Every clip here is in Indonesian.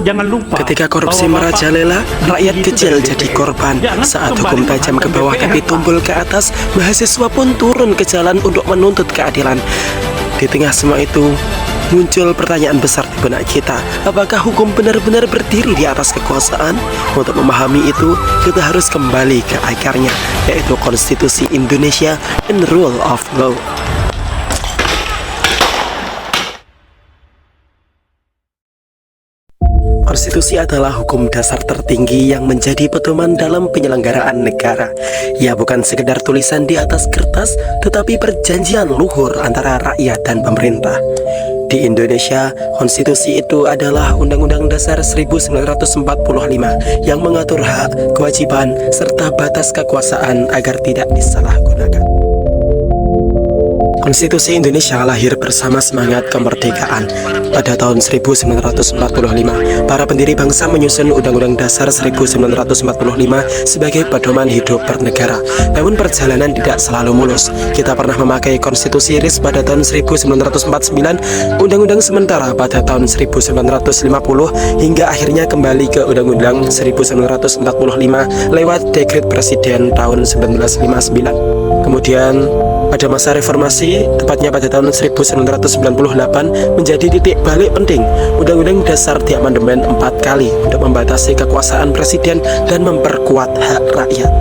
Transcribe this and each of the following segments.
jangan lupa. Ketika korupsi merajalela, rakyat kecil jadi korban. Saat hukum tajam ke bawah tapi tumbul ke atas, mahasiswa pun turun ke jalan untuk menuntut keadilan. Di tengah semua itu, muncul pertanyaan besar di benak kita. Apakah hukum benar-benar berdiri di atas kekuasaan? Untuk memahami itu, kita harus kembali ke akarnya, yaitu Konstitusi Indonesia and Rule of Law. Konstitusi adalah hukum dasar tertinggi yang menjadi pedoman dalam penyelenggaraan negara. Ia bukan sekedar tulisan di atas kertas, tetapi perjanjian luhur antara rakyat dan pemerintah. Di Indonesia, konstitusi itu adalah Undang-Undang Dasar 1945 yang mengatur hak, kewajiban, serta batas kekuasaan agar tidak disalahgunakan. Konstitusi Indonesia lahir bersama semangat kemerdekaan. Pada tahun 1945, para pendiri bangsa menyusun Undang-Undang Dasar 1945 sebagai pedoman hidup bernegara. Namun perjalanan tidak selalu mulus. Kita pernah memakai konstitusi RIS pada tahun 1949, Undang-Undang sementara pada tahun 1950, hingga akhirnya kembali ke Undang-Undang 1945 lewat Dekret Presiden tahun 1959. Kemudian pada masa reformasi, tepatnya pada tahun 1998, menjadi titik balik penting. Undang-Undang Dasar diamandemen 4 kali untuk membatasi kekuasaan presiden dan memperkuat hak rakyat.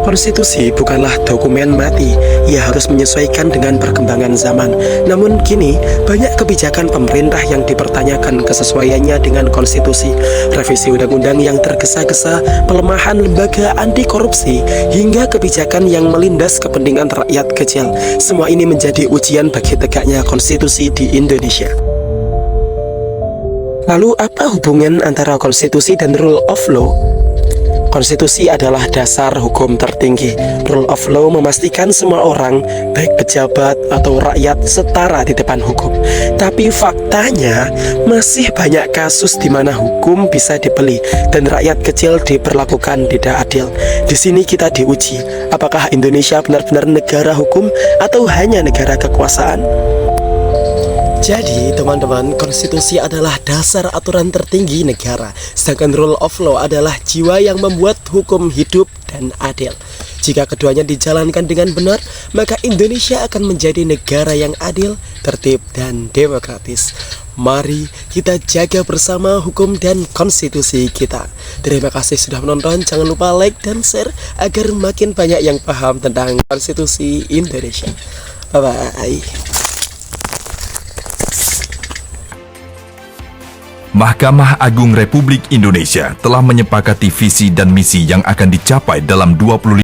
Konstitusi bukanlah dokumen mati, ia harus menyesuaikan dengan perkembangan zaman. Namun kini, banyak kebijakan pemerintah yang dipertanyakan kesesuaiannya dengan konstitusi. Revisi undang-undang yang tergesa-gesa, pelemahan lembaga anti korupsi, hingga kebijakan yang melindas kepentingan rakyat kecil. Semua ini menjadi ujian bagi tegaknya konstitusi di Indonesia. Lalu apa hubungan antara konstitusi dan rule of law? Konstitusi adalah dasar hukum tertinggi. Rule of law memastikan semua orang, baik pejabat atau rakyat, setara di depan hukum. Tapi faktanya, masih banyak kasus di mana hukum bisa dibeli dan rakyat kecil diperlakukan tidak adil. Di sini kita diuji, apakah Indonesia benar-benar negara hukum atau hanya negara kekuasaan? Jadi teman-teman, konstitusi adalah dasar aturan tertinggi negara, sedangkan rule of law adalah jiwa yang membuat hukum hidup dan adil. Jika keduanya dijalankan dengan benar, maka Indonesia akan menjadi negara yang adil, tertib, dan demokratis. Mari kita jaga bersama hukum dan konstitusi kita. Terima kasih sudah menonton, jangan lupa like dan share agar makin banyak yang paham tentang konstitusi Indonesia. Bye-bye. Mahkamah Agung Republik Indonesia telah menyepakati visi dan misi yang akan dicapai dalam 25